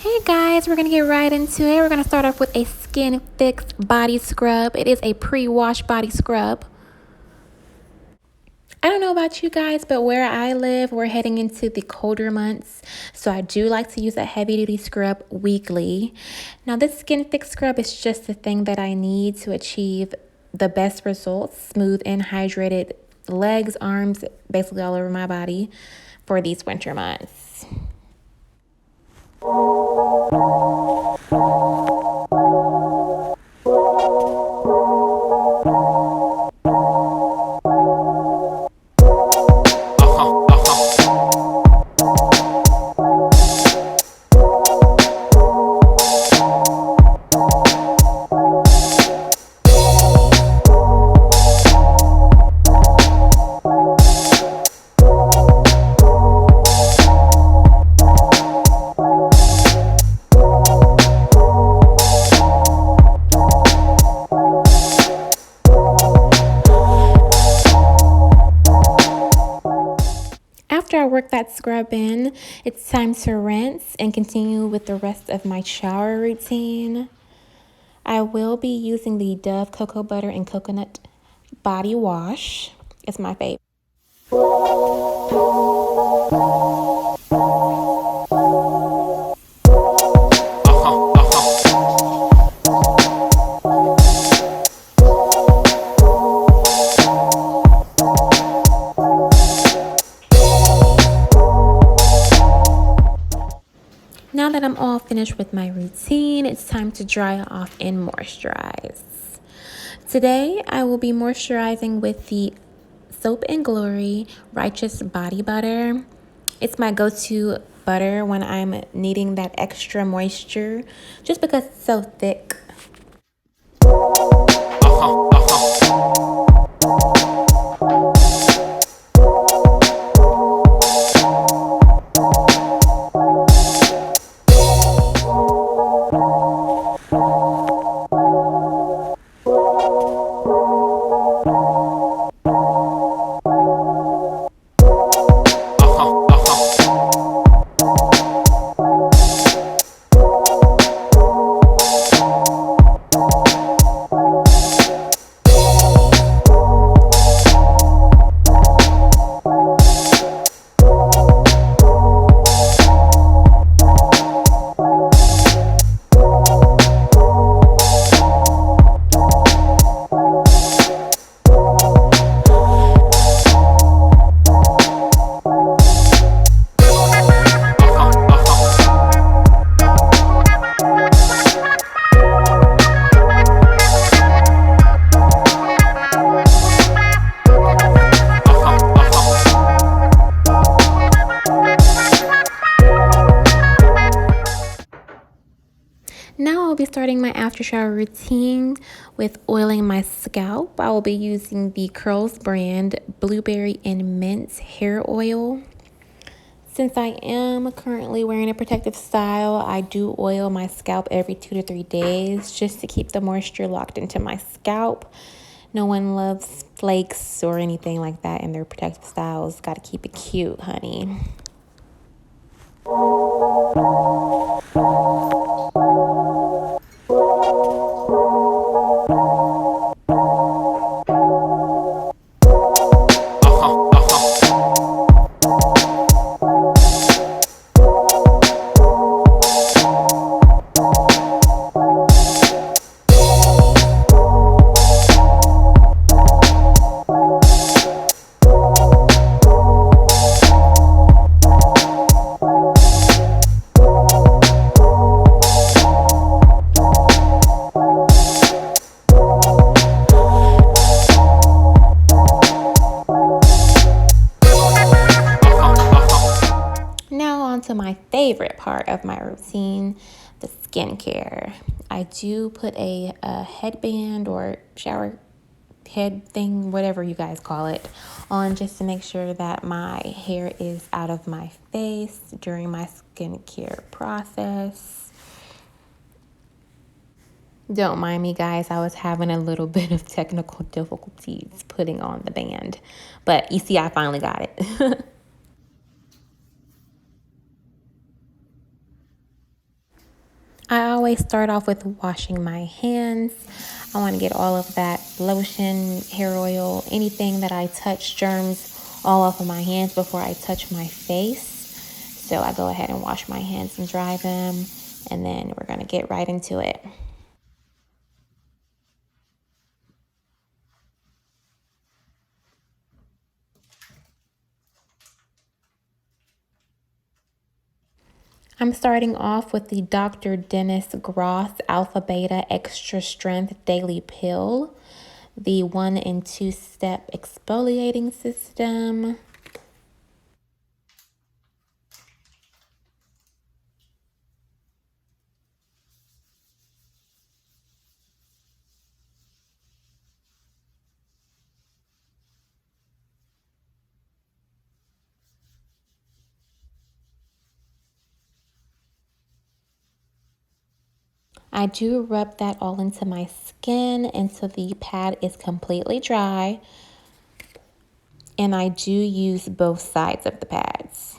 Hey guys, we're going to get right into it. We're going to start off with a Skin Fix body scrub. It is a pre-wash body scrub. I don't know about you guys, but where I live, we're heading into the colder months. So I do like to use a heavy duty scrub weekly. Now this Skin Fix scrub is just the thing that I need to achieve the best results. Smooth and hydrated legs, arms, basically all over my body for these winter months. After I work that scrub in, it's time to rinse and continue with the rest of my shower routine. I will be using the Dove Cocoa Butter and Coconut Body Wash. It's my favorite. Now that I'm all finished with my routine, it's time to dry off and moisturize. Today, I will be moisturizing with the Soap and Glory Righteous Body Butter. It's my go-to butter when I'm needing that extra moisture, just because it's so thick. Now I'll be starting my after shower routine with oiling my scalp. I will be using the Curls brand Blueberry and Mint hair oil. Since I am currently wearing a protective style, I do oil my scalp every 2 to 3 days just to keep the moisture locked into my scalp. No one loves flakes or anything like that in their protective styles. Got to keep it cute, honey. To my favorite part of my routine, the skincare. I do put a headband or shower head thing, whatever you guys call it, on just to make sure that my hair is out of my face during my skincare process. Don't mind me, guys. I was having a little bit of technical difficulties putting on the band, but you see, I finally got it. I always start off with washing my hands. I want to get all of that lotion, hair oil, anything that I touch, germs, all off of my hands before I touch my face. So I go ahead and wash my hands and dry them, and then we're going to get right into it. I'm starting off with the Dr. Dennis Gross Alpha Beta Extra Strength Daily Pill, the 1 and 2 step exfoliating system. I do rub that all into my skin until the pad is completely dry. And I do use both sides of the pads.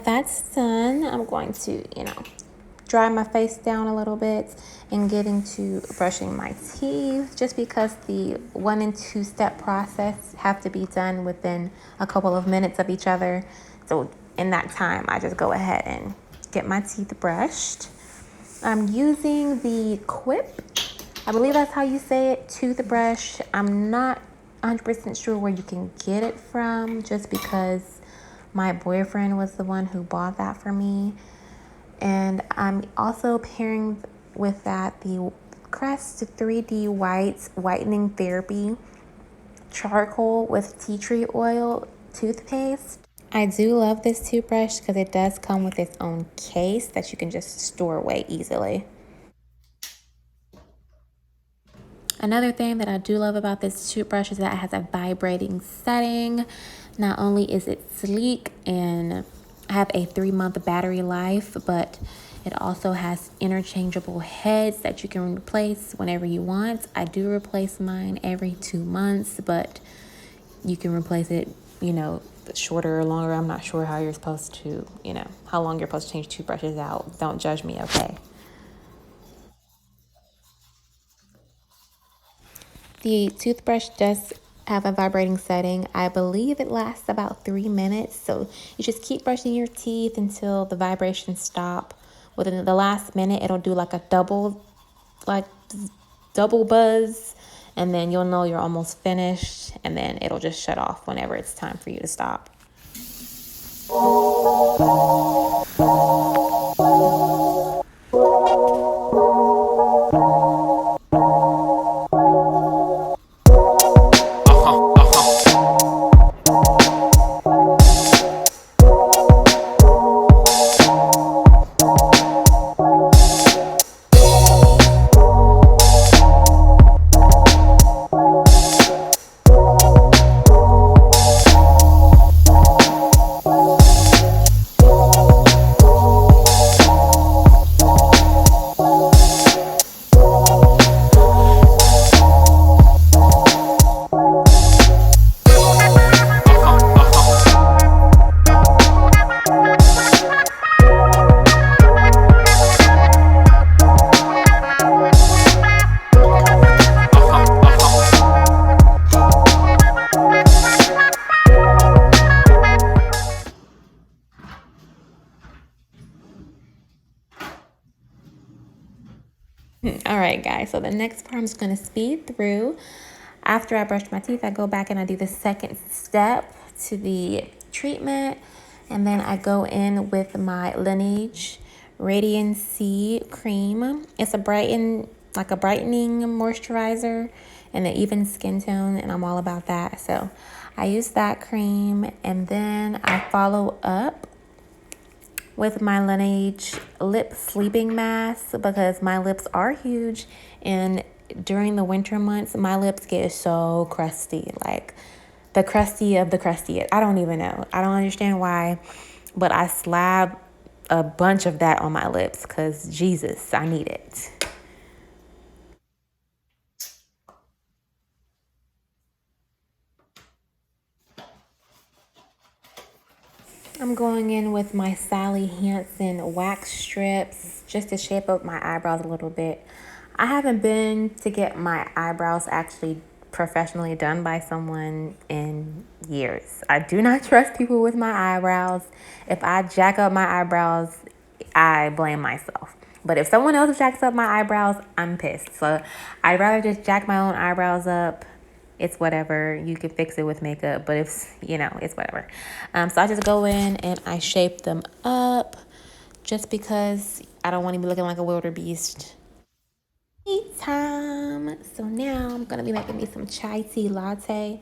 That's done, I'm going to, dry my face down a little bit and get into brushing my teeth, just because the 1 and 2 step process have to be done within a couple of minutes of each other. So in that time, I just go ahead and get my teeth brushed. I'm using the Quip, I believe that's how you say it, toothbrush. I'm not 100% sure where you can get it from, just because my boyfriend was the one who bought that for me. And I'm also pairing with that the Crest 3D Whites Whitening Therapy Charcoal with Tea Tree Oil toothpaste. I do love this toothbrush because it does come with its own case that you can just store away easily. Another thing that I do love about this toothbrush is that it has a vibrating setting. Not only is it sleek and have a 3-month battery life, but it also has interchangeable heads that you can replace whenever you want. I do replace mine every 2 months, but you can replace it, shorter or longer. I'm not sure how you're supposed to, how long you're supposed to change toothbrushes out. Don't judge me, okay? The toothbrush does have a vibrating setting. I believe it lasts about 3 minutes. So you just keep brushing your teeth until the vibrations stop. Within the last minute, it'll do like a double buzz. And then you'll know you're almost finished. And then it'll just shut off whenever it's time for you to stop. All right, guys, so the next part I'm just going to speed through. After I brush my teeth, I go back and I do the second step to the treatment. And then I go in with my Lineage Radiancy Cream. It's a brightening moisturizer and an even skin tone, and I'm all about that. So I use that cream, and then I follow up with my Lineage lip sleeping mask because my lips are huge, and during the winter months my lips get so crusty, like the crusty of the crustiest. I don't even know. I don't understand why, but I slab a bunch of that on my lips because Jesus, I need it. I'm going in with my Sally Hansen wax strips just to shape up my eyebrows a little bit. I haven't been to get my eyebrows actually professionally done by someone in years. I do not trust people with my eyebrows. If I jack up my eyebrows, I blame myself. But if someone else jacks up my eyebrows, I'm pissed. So I'd rather just jack my own eyebrows up. It's whatever. You can fix it with makeup, but it's whatever. So I just go in and I shape them up just because I don't want to be looking like a wildebeest. Tea time. So now I'm going to be making me some chai tea latte.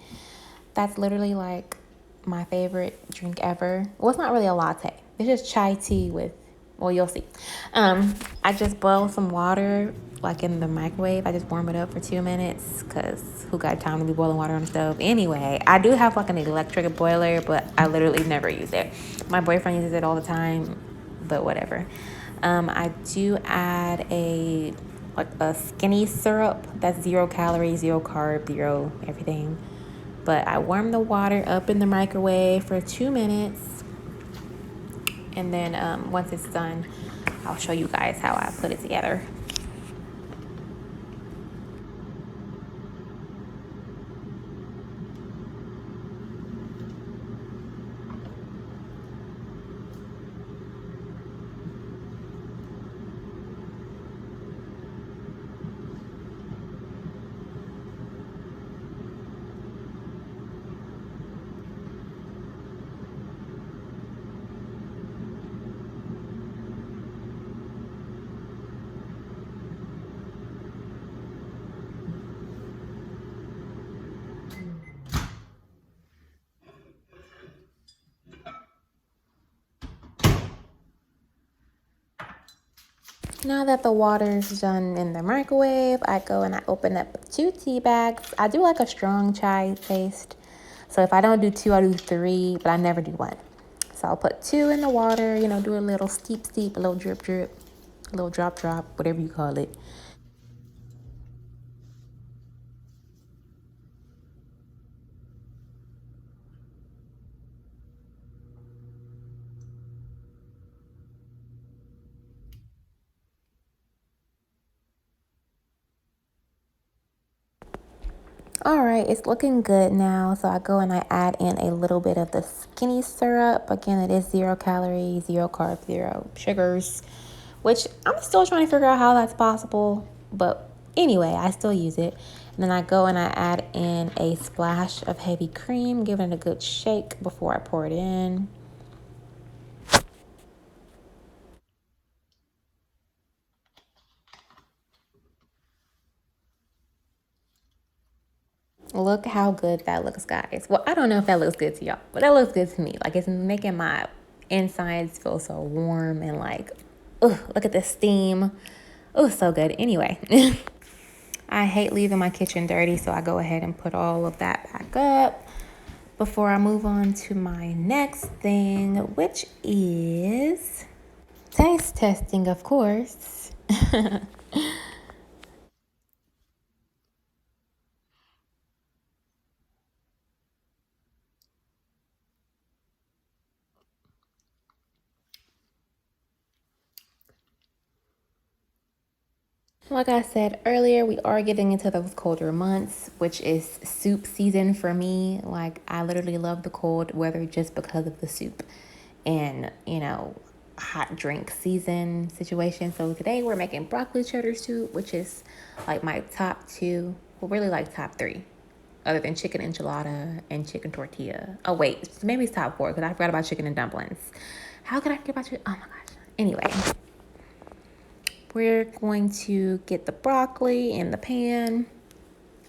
That's literally like my favorite drink ever. Well, it's not really a latte. It's just chai tea with, well, you'll see. I just boil some water like in the microwave. I just warm it up for 2 minutes because who got time to be boiling water on the stove? Anyway, I do have like an electric boiler, but I literally never use it. My boyfriend uses it all the time, but whatever. I do add a skinny syrup that's 0 calories, 0 carb, 0 everything. But I warm the water up in the microwave for 2 minutes. And then once it's done, I'll show you guys how I put it together. Now that the water is done in the microwave, I go and I open up 2 tea bags. I do like a strong chai taste. So if I don't do 2, I'll do 3, but I never do 1. So I'll put 2 in the water, do a little steep, a little drip, a little drop, whatever you call it. All right, it's looking good now. So I go and I add in a little bit of the skinny syrup. Again, it is 0 calories, 0 carbs, 0 sugars, which I'm still trying to figure out how that's possible. But anyway, I still use it. And then I go and I add in a splash of heavy cream, giving it a good shake before I pour it in. Look how good that looks, guys. Well, I don't know if that looks good to y'all, but that looks good to me. Like, it's making my insides feel so warm and like, look at the steam. Oh, so good. Anyway, I hate leaving my kitchen dirty, so I go ahead and put all of that back up before I move on to my next thing, which is taste testing, of course. Like I said earlier, we are getting into those colder months, which is soup season for me. Like, I literally love the cold weather just because of the soup and, hot drink season situation. So today we're making broccoli cheddar soup, which is like my top 2, well, really like top 3 other than chicken enchilada and chicken tortilla. Oh wait, maybe it's top 4 because I forgot about chicken and dumplings. How could I forget about chicken? Oh my gosh. Anyway, we're going to get the broccoli in the pan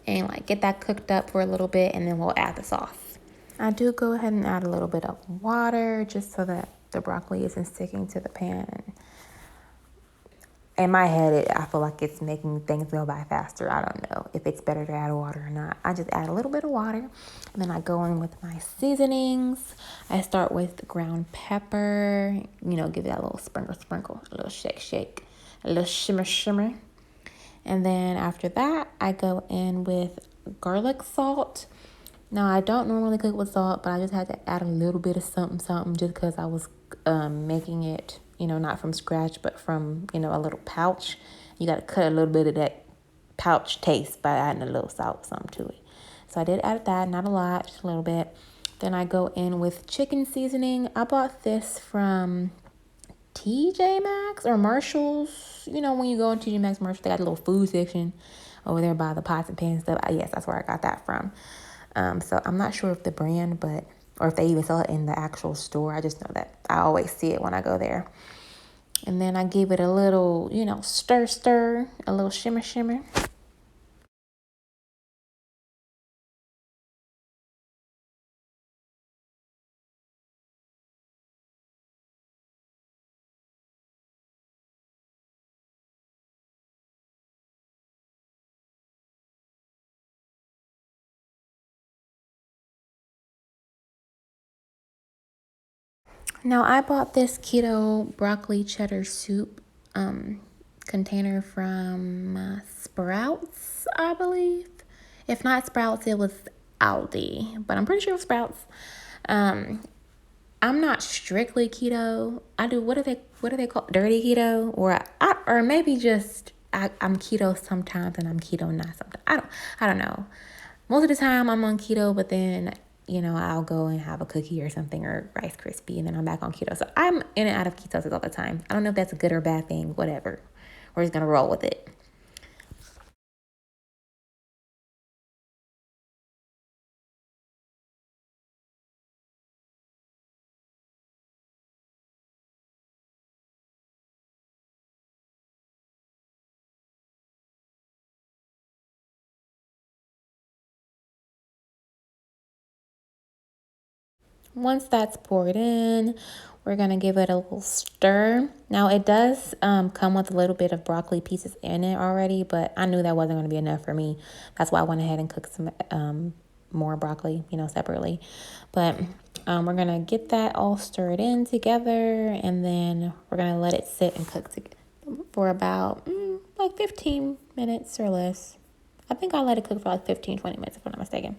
and like get that cooked up for a little bit, and then we'll add the sauce. I do go ahead and add a little bit of water just so that the broccoli isn't sticking to the pan. In my head, I feel like it's making things go by faster. I don't know if it's better to add water or not. I just add a little bit of water, and then I go in with my seasonings. I start with ground pepper, give it a little sprinkle, a little shake, a little shimmer. And then after that, I go in with garlic salt. Now, I don't normally cook with salt, but I just had to add a little bit of something just because I was making it, not from scratch, but from, a little pouch. You got to cut a little bit of that pouch taste by adding a little salt, something to it. So I did add that, not a lot, just a little bit. Then I go in with chicken seasoning. I bought this from TJ Maxx or Marshalls. When you go in TJ Maxx, Marshalls, they got a little food section over there by the pots and pans stuff. Yes, that's where I got that from. So I'm not sure if the brand, or if they even sell it in the actual store. I just know that I always see it when I go there. And then I give it a little, stir, a little shimmer. Now, I bought this keto broccoli cheddar soup container from Sprouts, I believe. If not Sprouts, it was Aldi, but I'm pretty sure it was Sprouts. I'm not strictly keto. I do what do they call dirty keto, or maybe just I'm keto sometimes and I'm keto not sometimes. I don't know. Most of the time I'm on keto, but then I'll go and have a cookie or something or Rice Krispie, and then I'm back on keto. So I'm in and out of ketosis all the time. I don't know if that's a good or bad thing. Whatever. We're just gonna roll with it. Once that's poured in, we're going to give it a little stir. Now, it does come with a little bit of broccoli pieces in it already, but I knew that wasn't going to be enough for me. That's why I went ahead and cooked some more broccoli, separately. But we're going to get that all stirred in together, and then we're going to let it sit and cook for about like 15 minutes or less. I think I let it cook for like 15-20 minutes, if I'm not mistaken.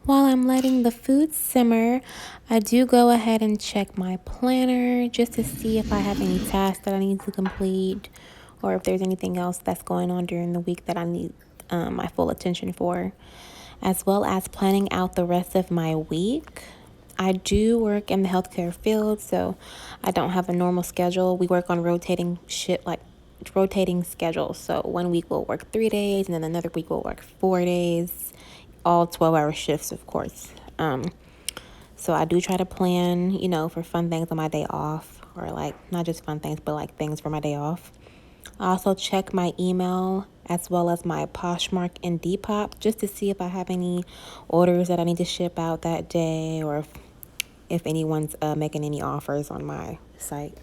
While I'm letting the food simmer, I do go ahead and check my planner just to see if I have any tasks that I need to complete, or if there's anything else that's going on during the week that I need my full attention for, as well as planning out the rest of my week. I do work in the healthcare field, so I don't have a normal schedule. We work on rotating schedules. So one week we'll work 3 days, and then another week we'll work 4 days, all 12-hour shifts, of course. So I do try to plan, for fun things on my day off, or like not just fun things, but like things for my day off. I also check my email as well as my Poshmark and Depop just to see if I have any orders that I need to ship out that day, or if anyone's making any offers on my site.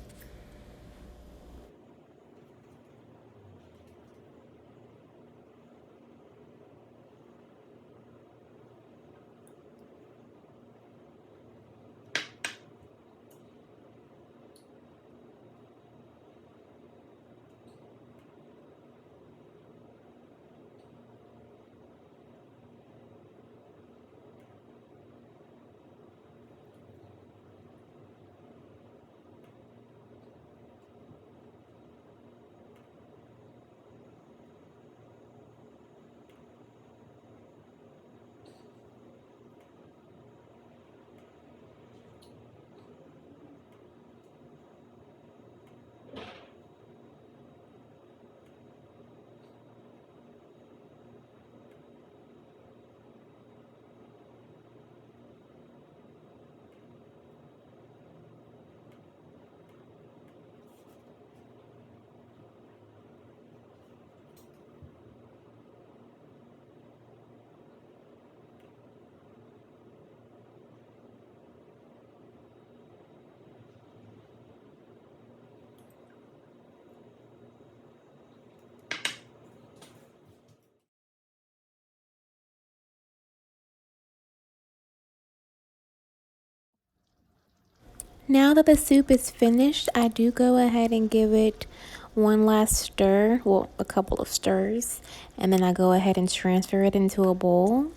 Now that the soup is finished, I do go ahead and give it one last stir, well, a couple of stirs, and then I go ahead and transfer it into a bowl.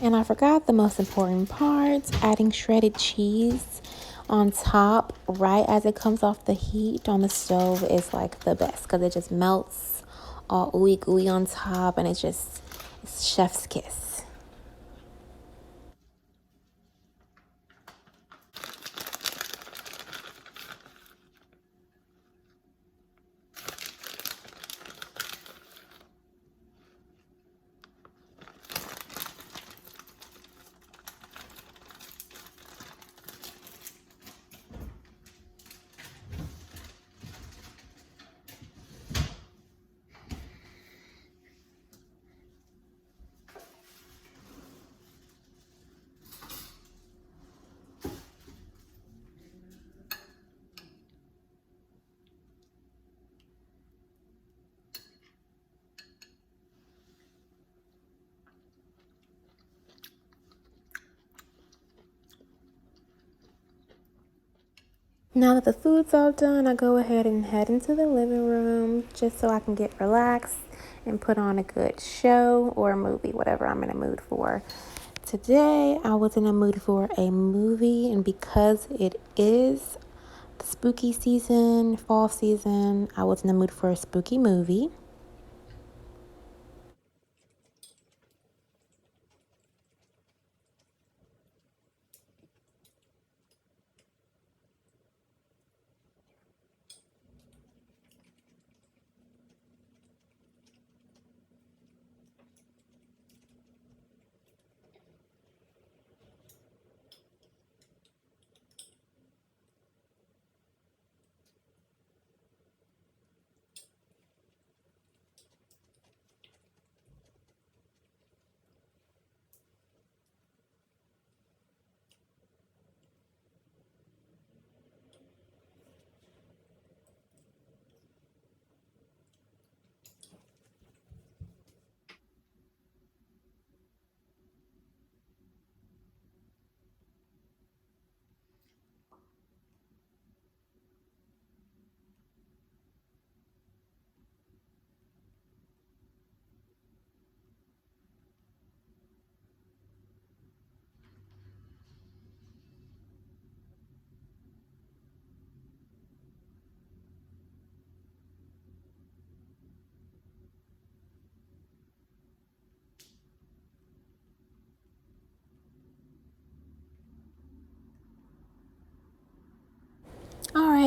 And I forgot the most important part, adding shredded cheese on top right as it comes off the heat on the stove is like the best because it just melts all ooey gooey on top and it's chef's kiss. Now that the food's all done, I go ahead and head into the living room just so I can get relaxed and put on a good show or a movie, whatever I'm in a mood for. Today, I was in a mood for a movie, and because it is spooky season, fall season, I was in the mood for a spooky movie.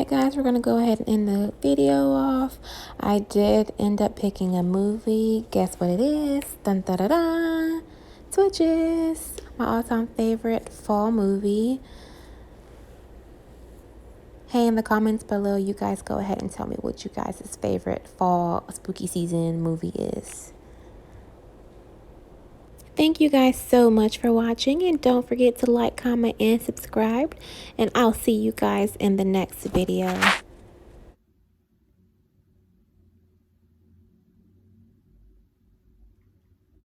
Alright guys, we're going to go ahead and end the video off. I did end up picking a movie. Guess what it is? Dun da da da! Twitches! My all-time favorite fall movie. Hey, in the comments below, you guys go ahead and tell me what you guys' favorite fall spooky season movie is. Thank you guys so much for watching, and don't forget to like, comment, and subscribe, and I'll see you guys in the next video.